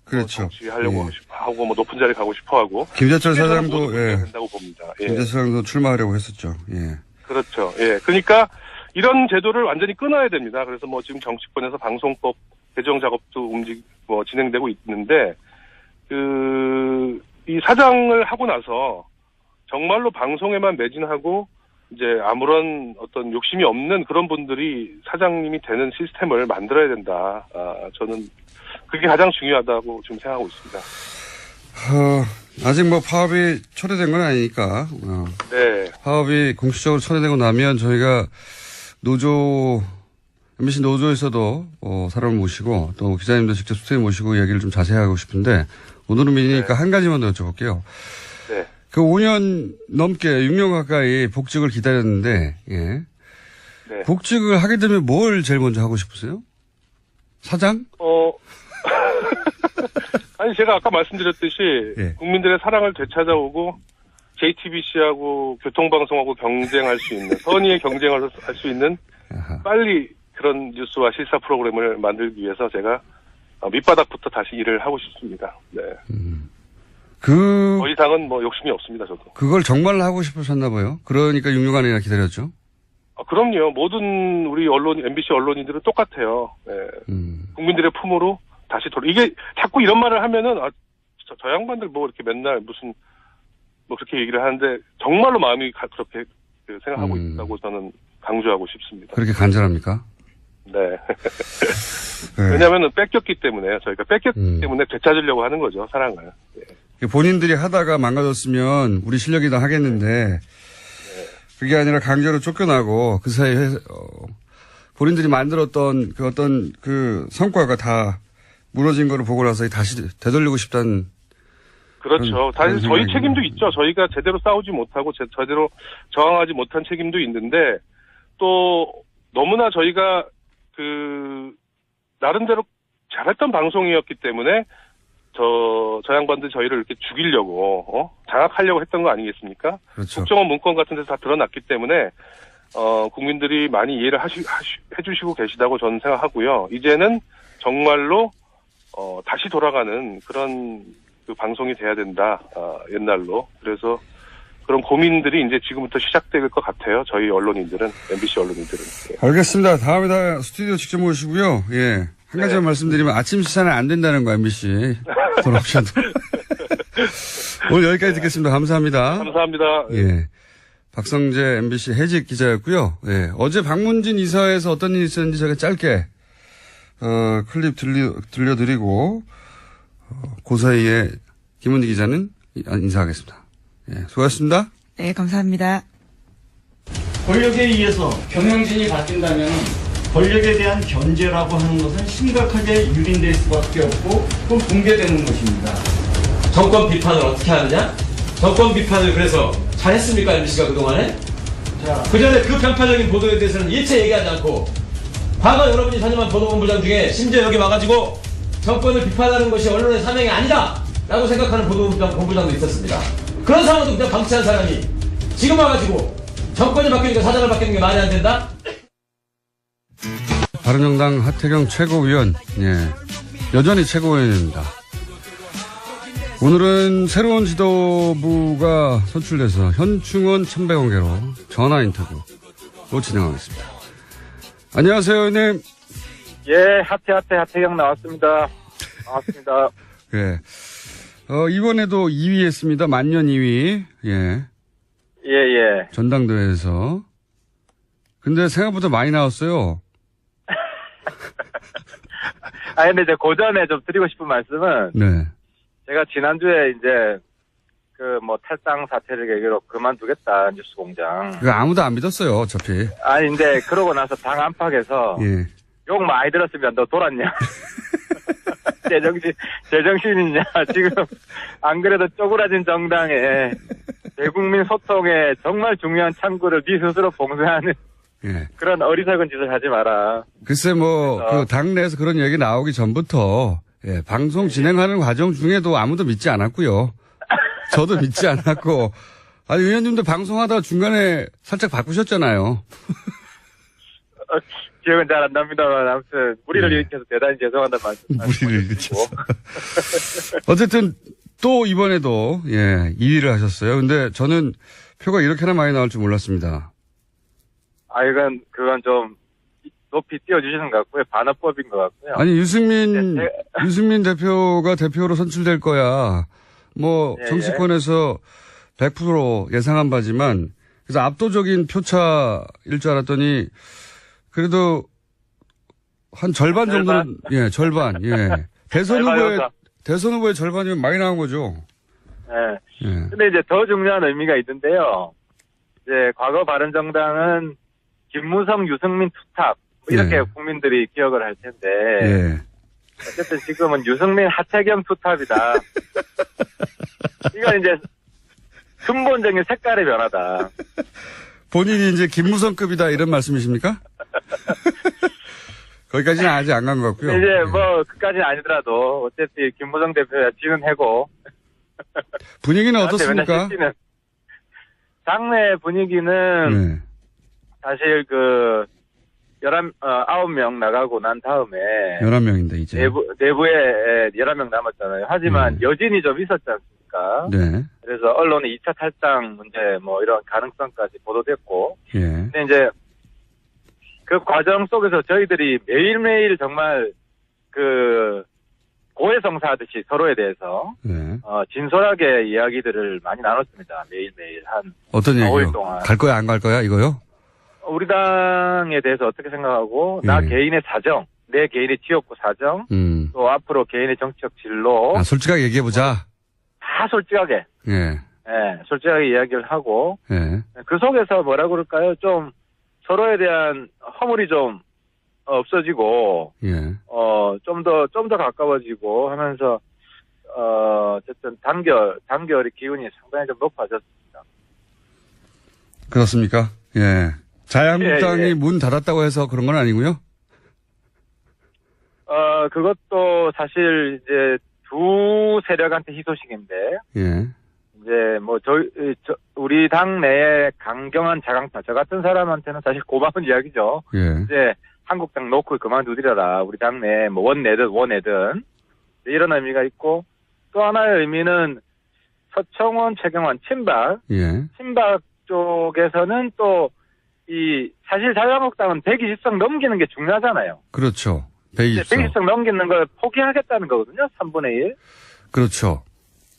A: 그렇죠.
C: 정치하려고 하고 높은 자리 가고 싶어 하고.
A: 김재철 사장도
C: 된다고 봅니다. 예.
A: 김재철 사장도 출마하려고 했었죠. 예.
C: 그렇죠. 예. 그러니까 이런 제도를 완전히 끊어야 됩니다. 그래서 지금 정치권에서 방송법 개정 작업도 진행되고 있는데 이 사장을 하고 나서 정말로 방송에만 매진하고 이제 아무런 어떤 욕심이 없는 그런 분들이 사장님이 되는 시스템을 만들어야 된다. 저는 그게 가장 중요하다고 지금 생각하고 있습니다.
A: 아직 파업이 초래된 건 아니니까.
C: 네.
A: 파업이 공식적으로 초래되고 나면 저희가 MBC 노조에서도 사람을 모시고 또 기자님도 직접 스튜디오 모시고 얘기를 좀 자세히 하고 싶은데 오늘은 미니니까 한 가지만 더 여쭤볼게요.
C: 네.
A: 그 5년 넘게 6년 가까이 복직을 기다렸는데, 예.
C: 네.
A: 복직을 하게 되면 뭘 제일 먼저 하고 싶으세요? 사장?
C: 아니, 제가 아까 말씀드렸듯이
A: 예.
C: 국민들의 사랑을 되찾아오고 JTBC하고 교통방송하고 경쟁할 수 있는, 선의의 경쟁을 할 수 있는 빨리 그런 뉴스와 시사 프로그램을 만들기 위해서 제가 밑바닥부터 다시 일을 하고 싶습니다. 네. 더 이상은 욕심이 없습니다, 저도.
A: 그걸 정말 하고 싶으셨나 봐요. 그러니까 6년간이나 기다렸죠.
C: 그럼요. 모든 우리 MBC 언론인들은 똑같아요. 네. 국민들의 품으로 다시 이게 자꾸 이런 말을 하면은, 저 양반들 이렇게 맨날 그렇게 얘기를 하는데, 정말로 마음이 그렇게 생각하고 있다고 저는 강조하고 싶습니다.
A: 그렇게 간절합니까?
C: 네. 왜냐면은 뺏겼기 때문에요. 저희가 뺏겼기 때문에 되찾으려고 하는 거죠, 사랑을. 네.
A: 본인들이 하다가 망가졌으면 우리 실력이 다 하겠는데, 그게 아니라 강제로 쫓겨나고 그 사이에 본인들이 만들었던 어떤 성과가 다 무너진 거를 보고 나서 다시 되돌리고 싶다는.
C: 그렇죠. 사실 저희 책임도 있죠. 저희가 제대로 싸우지 못하고 제대로 저항하지 못한 책임도 있는데 또 너무나 저희가 나름대로 잘했던 방송이었기 때문에 저 양반들 저희를 이렇게 죽이려고 장악하려고 했던 거 아니겠습니까?
A: 그렇죠.
C: 국정원 문건 같은 데서 다 드러났기 때문에 국민들이 많이 이해를 해주시고 계시다고 저는 생각하고요. 이제는 정말로 다시 돌아가는 그런 방송이 돼야 된다. 옛날로. 그래서 그런 고민들이 이제 지금부터 시작될 것 같아요. 저희 언론인들은, MBC 언론인들은. 예.
A: 알겠습니다. 다음에 다 스튜디오 직접 모시고요. 예. 한 가지만 말씀드리면 아침 시사는 안 된다는 거 MBC 돌아오셔도. 오늘 여기까지 듣겠습니다. 감사합니다.
C: 감사합니다.
A: 예. 박성재 MBC 해직 기자였고요. 예. 어제 박문진 이사회에서 어떤 일이 있었는지 제가 짧게 클립 들려드리고 그 사이에 김은지 기자는 인사하겠습니다. 예. 수고하셨습니다.
B: 네, 감사합니다.
D: 권력에 의해서 경영진이 바뀐다면 권력에 대한 견제라고 하는 것은 심각하게 유린될 수밖에 없고 또 붕괴되는 것입니다.
E: 정권 비판을 어떻게 하느냐? 정권 비판을 그래서 잘했습니까, MBC가 그동안에? 그 전에 그 편파적인 보도에 대해서는 일체 얘기하지 않고 과거 여러분이 다녀간 보도본부장 중에 심지어 여기 와가지고 정권을 비판하는 것이 언론의 사명이 아니다! 라고 생각하는 보도본부장도 있었습니다. 그런 상황도 그냥 방치한 사람이 지금 와가지고 정권이 바뀌니까 사장을 바뀌는 게 말이 안 된다?
A: 바른정당 하태경 최고위원, 예. 여전히 최고위원입니다. 오늘은 새로운 지도부가 선출돼서 현충원 1100원개로 전화 인터뷰 진행하겠습니다. 안녕하세요, 의원님.
F: 예, 하태경 나왔습니다. 반갑습니다.
A: 예. 이번에도 2위 했습니다. 만년 2위. 예.
F: 예.
A: 전당대회에서. 근데 생각보다 많이 나왔어요.
F: 근데 이제 그 전에 좀 드리고 싶은 말씀은,
A: 네.
F: 제가 지난주에 이제, 탈당 사태를 계기로 그만두겠다, 뉴스 공장.
A: 그거 아무도 안 믿었어요, 어차피.
F: 근데 그러고 나서 당 안팎에서,
A: 예.
F: 욕 많이 들었으면 너 돌았냐? 제정신이냐? 지금, 안 그래도 쪼그라진 정당에, 대국민 소통에 정말 중요한 창구를 네 스스로 봉쇄하는
A: 예.
F: 그런 어리석은 짓을 하지 마라.
A: 글쎄 그 당내에서 그런 얘기 나오기 전부터 예, 방송 진행하는 과정 중에도 아무도 믿지 않았고요. 저도 믿지 않았고 의원님도 방송하다가 중간에 살짝 바꾸셨잖아요.
F: 기억은 잘 안 납니다만 아무튼 무리를
A: 네.
F: 일으켜서 대단히 죄송하다는 말씀.
A: 무리를 일으켰어. 어쨌든 또 이번에도 2위를 하셨어요. 근데 저는 표가 이렇게나 많이 나올 줄 몰랐습니다.
F: 그건 좀 높이 띄워주시는 것 같고요. 반어법인 것 같고요.
A: 아니 유승민 대표가 대표로 선출될 거야. 정치권에서 100% 예상한 바지만 그래서 압도적인 표차일 줄 알았더니 그래도 한 절반 정도는 절반. 대선 후보의 절반이면 많이 나온 거죠.
F: 예. 근데 이제 더 중요한 의미가 있는데요. 이제 과거 바른정당은 김무성, 유승민 투탑 이렇게 국민들이 기억을 할 텐데 어쨌든 지금은 유승민, 하태경 투탑이다. 이건 이제 근본적인 색깔의 변화다.
A: 본인이 이제 김무성급이다 이런 말씀이십니까? 거기까지는 아직 안 간 것 같고요.
F: 이제 그까지는 아니더라도 어차피 김무성 대표야 지는 해고.
A: 분위기는 어떻습니까?
F: 당내 분위기는 사실 9명 나가고 난 다음에
A: 11명인데 이제
F: 내부에 11명 남았잖아요. 하지만 여진이 좀 있었지 않습니까?
A: 네.
F: 그래서 언론의 2차 탈당 문제 이런 가능성까지 보도됐고. 근데 이제 그 과정 속에서 저희들이 매일매일 정말 고해성사하듯이 서로에 대해서 진솔하게 이야기들을 많이 나눴습니다. 매일매일
A: 어떤
F: 5일
A: 얘기요?
F: 동안.
A: 갈 거야 안 갈 거야 이거요?
F: 우리 당에 대해서 어떻게 생각하고 나 개인의 사정, 내 개인의 지역구 사정, 또 앞으로 개인의 정치적 진로
A: 솔직하게 얘기해보자.
F: 다 솔직하게 솔직하게 이야기를 하고 그 속에서 뭐라 그럴까요? 좀 서로에 대한 허물이 좀 없어지고 좀 더 가까워지고 하면서 어쨌든 단결의 기운이 상당히 좀 높아졌습니다.
A: 그렇습니까? 자유한국당이 문 닫았다고 해서 그런 건 아니고요?
F: 그것도 사실 이제 두 세력한테 희소식인데 이제 우리 당 내에 강경한 자강파 저 같은 사람한테는 사실 고마운 이야기죠. 이제 한국당 놓고 그만두리라 우리 당 내에 원내든 이런 의미가 있고 또 하나의 의미는 서청원, 최경환 친박 쪽에서는 또 사실 자유한국당은 120석 넘기는 게 중요하잖아요.
A: 그렇죠. 120석.
F: 120석 넘기는 걸 포기하겠다는 거거든요. 3분의 1.
A: 그렇죠.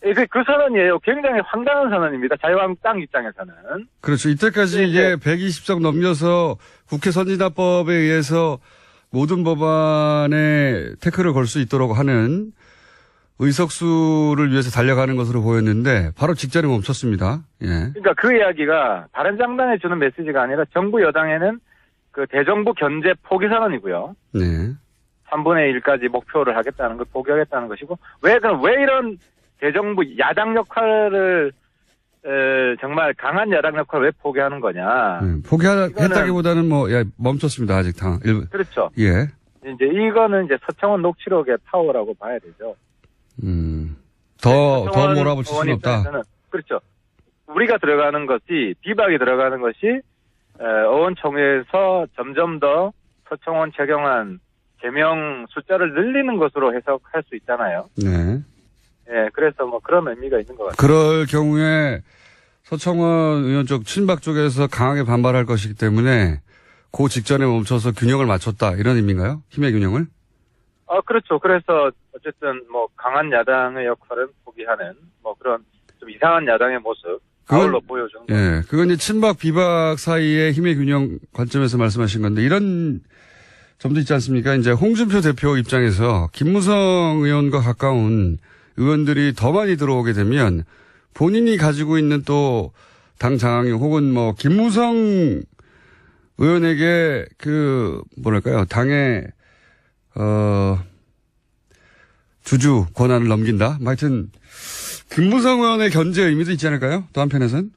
F: 그 선언이에요. 굉장히 황당한 선언입니다. 자유한국당 입장에서는.
A: 그렇죠. 이때까지 이게 120석 넘겨서 국회 선진화법에 의해서 모든 법안에 태클을 걸 수 있도록 하는 의석수를 위해서 달려가는 것으로 보였는데 바로 직전에 멈췄습니다.
F: 그러니까 그 이야기가 바른정당에 주는 메시지가 아니라 정부 여당에는 대정부 견제 포기 선언이고요. 3분의 1까지 목표를 하겠다는 걸 포기하겠다는 것이고 왜 이런 대정부 야당 역할을 정말 강한 야당 역할을 왜 포기하는 거냐?
A: 포기했다기보다는 멈췄습니다 아직 당.
F: 그렇죠. 이제 이거는 이제 서청원 녹취록의 파워라고 봐야 되죠.
A: 더 몰아붙일 수는 없다.
F: 그렇죠. 우리가 들어가는 것이 비박이 들어가는 것이 의원총회에서 점점 더 서청원, 최경환 제명 숫자를 늘리는 것으로 해석할 수 있잖아요. 그래서 그런 의미가 있는 것 같아요.
A: 그럴 경우에 서청원 의원 쪽 친박 쪽에서 강하게 반발할 것이기 때문에 그 직전에 멈춰서 균형을 맞췄다 이런 의미인가요? 힘의 균형을?
F: 그렇죠. 그래서 어쨌든 뭐 강한 야당의 역할은 포기하는 뭐 그런 좀 이상한 야당의 모습 아울러 보여주는 거죠.
A: 예, 그건 이제 친박 비박 사이의 힘의 균형 관점에서 말씀하신 건데 이런 점도 있지 않습니까? 이제 홍준표 대표 입장에서 김무성 의원과 가까운 의원들이 더 많이 들어오게 되면 본인이 가지고 있는 또 당 장악력 혹은 뭐 김무성 의원에게 뭐랄까요, 당의 주주 권한을 넘긴다? 하여튼 김무성 의원의 견제 의미도 있지 않을까요? 또 한편에서는?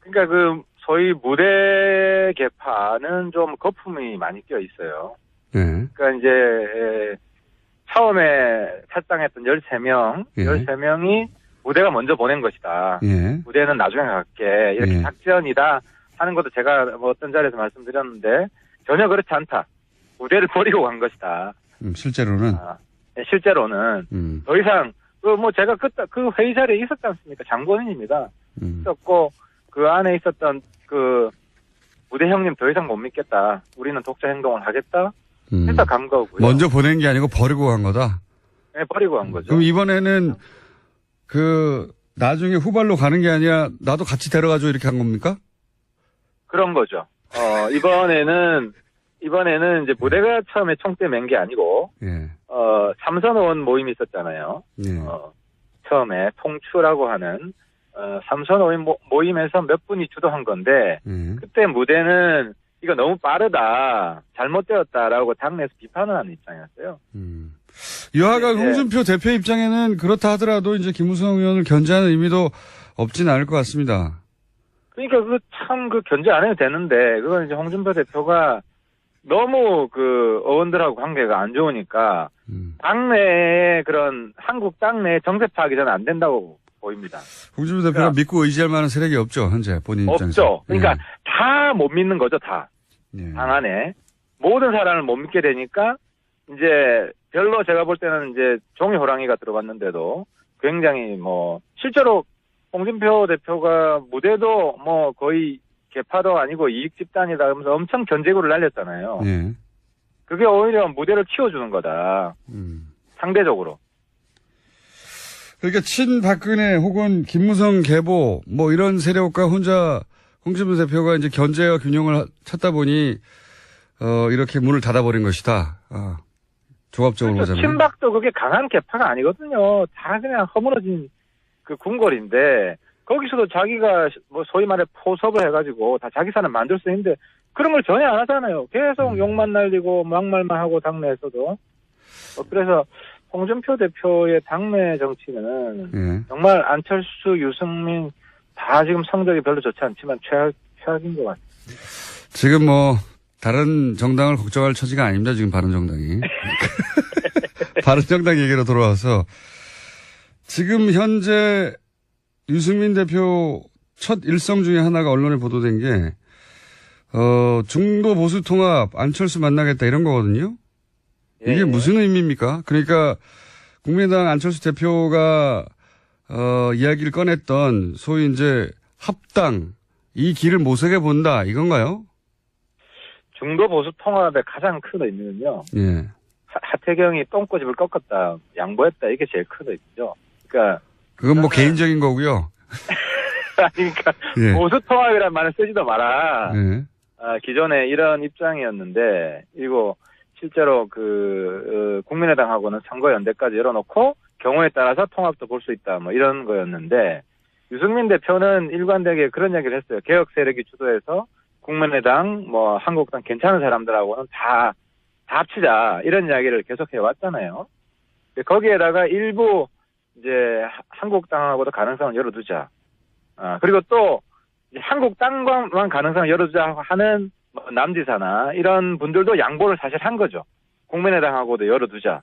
F: 그러니까 소위 무대 개파는 좀 거품이 많이 껴 있어요.
A: 예.
F: 그러니까 이제 처음에 탈당했던 13명,
A: 예.
F: 13명이 무대가 먼저 보낸 것이다.
A: 예.
F: 무대는 나중에 갈게. 이렇게
A: 예.
F: 작전이다 하는 것도 제가 뭐 어떤 자리에서 말씀드렸는데 전혀 그렇지 않다. 무대를 버리고 간 것이다.
A: 실제로는?
F: 실제로는 더 이상 제가 그 회의 자리에 있었지 않습니까? 장본인입니다. 있었고 그 안에 있었던 그 무대 형님 더 이상 못 믿겠다. 우리는 독자 행동을 하겠다. 해서 간 거고요.
A: 먼저 보낸 게 아니고 버리고 간 거다?
F: 네, 버리고 간 거죠.
A: 그럼 이번에는 나중에 후발로 가는 게 아니라 나도 같이 데려가줘 이렇게 한 겁니까?
F: 그런 거죠. 이번에는 이제 무대가 처음에 총대 맨 게 아니고,
A: 예.
F: 삼선 의원 모임이 있었잖아요.
A: 예.
F: 처음에 통추라고 하는, 삼선 의원 모임에서 몇 분이 주도한 건데,
A: 예.
F: 그때 무대는 이거 너무 빠르다, 잘못되었다라고 당내에서 비판을 하는 입장이었어요.
A: 여하간
F: 네.
A: 홍준표 대표 입장에는 그렇다 하더라도 이제 김무성 의원을 견제하는 의미도 없진 않을 것 같습니다.
F: 그러니까 견제 안 해도 되는데, 그건 이제 홍준표 대표가 너무 의원들하고 관계가 안 좋으니까, 당내에 한국 당내에 정세 파악이 저는 안 된다고 보입니다.
A: 홍준표 대표가 믿고 의지할 만한 세력이 없죠, 현재 본인 입장에서.
F: 없죠. 그러니까 다 못 믿는 거죠, 다.
A: 예.
F: 당 안에. 모든 사람을 못 믿게 되니까, 이제 별로 제가 볼 때는 이제 종이 호랑이가 들어갔는데도 굉장히 실제로 홍준표 대표가 무대도 거의 개파도 아니고 이익 집단이다 하면서 엄청 견제구를 날렸잖아요.
A: 예.
F: 그게 오히려 무대를 키워주는 거다. 상대적으로.
A: 그러니까 친박근혜 혹은 김무성 계보 이런 세력과 혼자 홍준표 대표가 이제 견제와 균형을 찾다 보니 이렇게 문을 닫아버린 것이다. 종합적으로
F: 그렇죠.
A: 보자면.
F: 친박도 그게 강한 개파가 아니거든요. 다 그냥 허물어진 궁궐인데 거기서도 자기가 소위 말해 포섭을 해가지고 다 자기 사람 만들 수 있는데 그런 걸 전혀 안 하잖아요. 계속 욕만 날리고 막말만 하고 당내에서도. 그래서 홍준표 대표의 당내 정치는
A: 예.
F: 정말 안철수, 유승민 다 지금 성적이 별로 좋지 않지만 최악인 것 같습니다.
A: 지금 다른 정당을 걱정할 처지가 아닙니다. 지금 바른정당이. 바른정당 얘기로 돌아와서 지금 현재 유승민 대표 첫 일성 중에 하나가 언론에 보도된 게 중도 보수 통합 안철수 만나겠다 이런 거거든요. 이게 무슨 의미입니까? 그러니까 국민의당 안철수 대표가 이야기를 꺼냈던 소위 이제 합당 이 길을 모색해 본다 이건가요?
F: 중도 보수 통합의 가장 큰 의미는요.
A: 예.
F: 하태경이 똥꼬집을 꺾었다, 양보했다 이게 제일 큰 의미죠. 그러니까
A: 그건 개인적인 거고요.
F: 그러니까
A: 예.
F: 보수 통합이라는 말을 쓰지도 마라.
A: 예.
F: 기존에 이런 입장이었는데 이거 실제로 국민의당하고는 선거연대까지 열어놓고 경우에 따라서 통합도 볼 수 있다 이런 거였는데 유승민 대표는 일관되게 그런 얘기를 했어요. 개혁 세력이 주도해서 국민의당 한국당 괜찮은 사람들하고는 다 합치자 이런 이야기를 계속 해왔잖아요. 거기에다가 일부 이제 한국당하고도 가능성을 열어두자. 그리고 또 이제 한국당과만 가능성을 열어두자 하는 남지사나 이런 분들도 양보를 사실 한 거죠. 국민의당하고도 열어두자.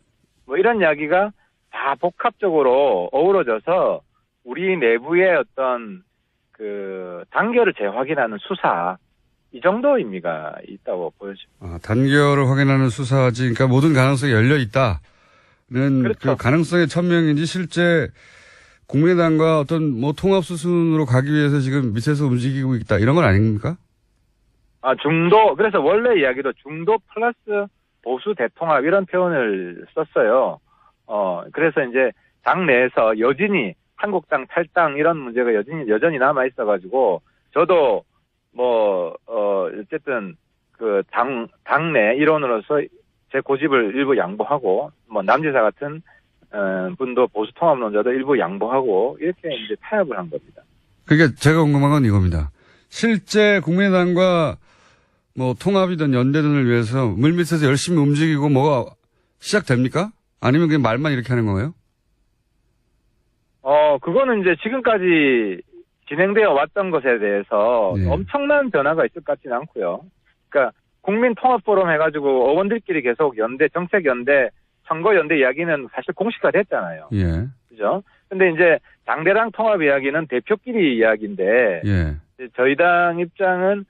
F: 이런 이야기가 다 복합적으로 어우러져서 우리 내부의 어떤 단결을 재확인하는 수사 이 정도 의미가 있다고 보여집니다.
A: 단결을 확인하는 수사지. 그러니까 모든 가능성이 열려 있다는
F: 그렇죠.
A: 그 가능성의 천명인지 실제 국민의당과 어떤 뭐 통합 수순으로 가기 위해서 지금 밑에서 움직이고 있다 이런 건 아닙니까?
F: 중도, 그래서 원래 이야기도 중도 플러스 보수 대통합 이런 표현을 썼어요. 그래서 이제 당내에서 여전히 한국당 탈당 이런 문제가 여전히 남아 있어가지고 저도 어쨌든 그 당내 일원으로서 제 고집을 일부 양보하고 남지사 같은 분도 보수 통합론자도 일부 양보하고 이렇게 이제 타협을 한 겁니다.
A: 그러니까 제가 궁금한 건 이겁니다. 실제 국민의당과 뭐 통합이든 연대든을 위해서 물밑에서 열심히 움직이고 뭐가 시작됩니까? 아니면 그냥 말만 이렇게 하는 거예요?
F: 그거는 이제 지금까지 진행되어 왔던 것에 대해서
A: 네.
F: 엄청난 변화가 있을 것 같지는 않고요. 그러니까 국민 통합 포럼 해가지고 의원들끼리 계속 연대, 정책 연대, 선거 연대 이야기는 사실 공식화됐잖아요.
A: 예.
F: 그죠? 근데 이제 당대당 통합 이야기는 대표끼리 이야기인데
A: 예.
F: 저희 당 입장은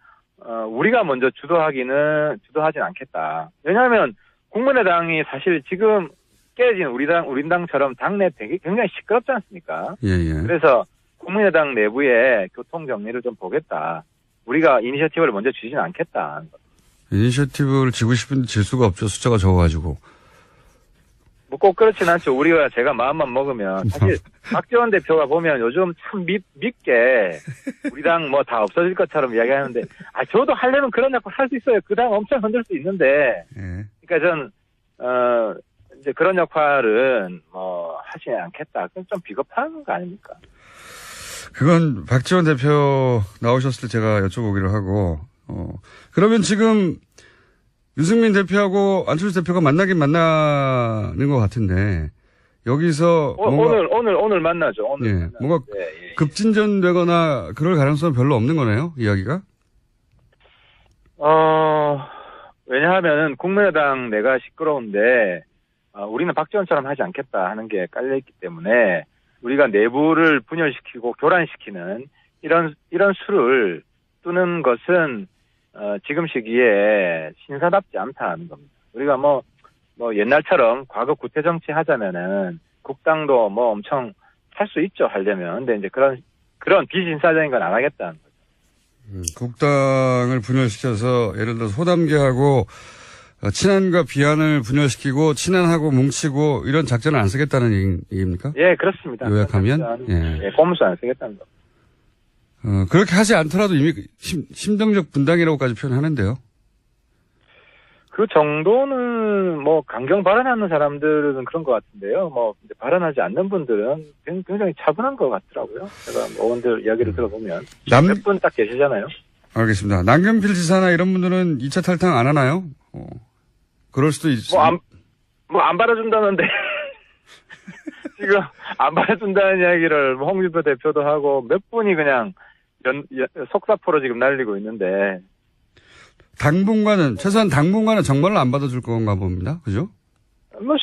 F: 우리가 먼저 주도하진 않겠다. 왜냐하면 국민의당이 사실 지금 깨진 우리 당처럼 당내 되게 굉장히 시끄럽지 않습니까?
A: 예, 예.
F: 그래서 국민의당 내부의 교통 정리를 좀 보겠다. 우리가 이니셔티브를 먼저 주지는 않겠다.
A: 이니셔티브를 지고 싶은데 질 수가 없죠. 숫자가 적어가지고.
F: 뭐 꼭 그렇진 않죠. 제가 마음만 먹으면. 사실 박지원 대표가 보면 요즘 참 밉게 우리 당 뭐 다 없어질 것처럼 이야기하는데 저도 하려면 그런 역할 할 수 있어요. 그 당 엄청 흔들 수 있는데.
A: 예.
F: 그러니까 이제 그런 역할은 하지 않겠다. 그건 좀 비겁한 거 아닙니까?
A: 그건 박지원 대표 나오셨을 때 제가 여쭤보기로 하고, 그러면 지금 유승민 대표하고 안철수 대표가 만나긴 만나는 것 같은데, 여기서.
F: 오늘 만나죠. 오늘.
A: 예.
F: 만나죠.
A: 뭔가
F: 예.
A: 급진전되거나 그럴 가능성은 별로 없는 거네요, 이야기가?
F: 왜냐하면은 국민의당 내가 시끄러운데, 우리는 박지원처럼 하지 않겠다 하는 게 깔려있기 때문에, 우리가 내부를 분열시키고 교란시키는 이런 수를 뜨는 것은 지금 시기에 신사답지 않다는 겁니다. 우리가 뭐 옛날처럼 과거 구태 정치 하자면은 국당도 뭐 엄청 할 수 있죠, 하려면. 근데 이제 그런 비신사적인 건 안 하겠다는 거죠.
A: 국당을 분열시켜서 예를 들어서 호담계하고 친한과 비한을 분열시키고 친한하고 뭉치고 이런 작전을 안 쓰겠다는 얘기입니까?
F: 예, 그렇습니다.
A: 요약하면?
F: 예, 꼼수 안 쓰겠다는 거.
A: 그렇게 하지 않더라도 이미 심정적 분당이라고까지 표현하는데요.
F: 그 정도는 강경 발언하는 사람들은 그런 것 같은데요. 이제 발언하지 않는 분들은 굉장히 차분한 것 같더라고요. 제가 의원들 이야기를 들어보면 몇 분 딱 계시잖아요.
A: 알겠습니다. 남경필 지사나 이런 분들은 2차 탈당 안 하나요? 그럴 수도 있죠.
F: 안 받아준다는데. 지금 안 받아준다는 이야기를 홍준표 대표도 하고 몇 분이 그냥 속사포로 지금 날리고 있는데.
A: 최소한 당분간은 정말로 안 받아줄 건가 봅니다. 그죠?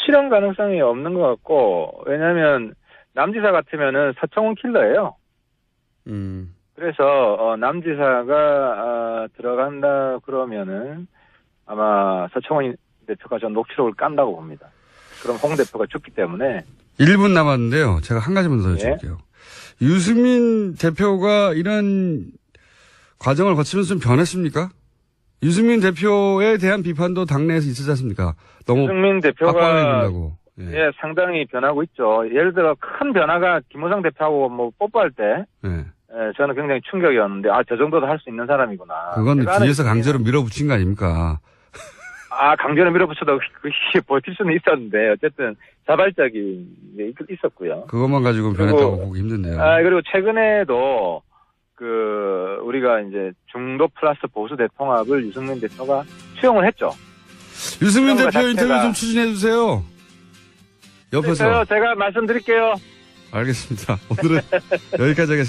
F: 실현 가능성이 없는 것 같고, 왜냐면 남지사 같으면은 서청원 킬러예요. 그래서 남지사가 들어간다 그러면은 아마 서청원 대표가 전 녹취록을 깐다고 봅니다. 그럼 홍 대표가 죽기 때문에.
A: 1분 남았는데요. 제가 한 가지만 더 여쭤볼게요. 예? 유승민 대표가 이런 과정을 거치면서 좀 변했습니까? 유승민 대표에 대한 비판도 당내에서 있었지 않습니까? 너무
F: 유승민 대표가
A: 예.
F: 상당히 변하고 있죠. 예를 들어 큰 변화가 김호상 대표하고 뽀뽀할 때 저는 굉장히 충격이었는데 저 정도도 할 수 있는 사람이구나.
A: 그건 뒤에서 강제로 밀어붙인 거 아닙니까?
F: 강제로 밀어붙여도 그게 버틸 수는 있었는데 어쨌든 자발적인 게 있었고요.
A: 그것만 가지고 변했다고 보기 힘든데요.
F: 그리고 최근에도 우리가 이제 중도 플러스 보수 대통합을 유승민 대표가 수용을 했죠.
A: 유승민 대표 인터뷰 좀 추진해 주세요. 옆에서.
F: 제가 말씀드릴게요.
A: 알겠습니다. 오늘은 여기까지 하겠습니다.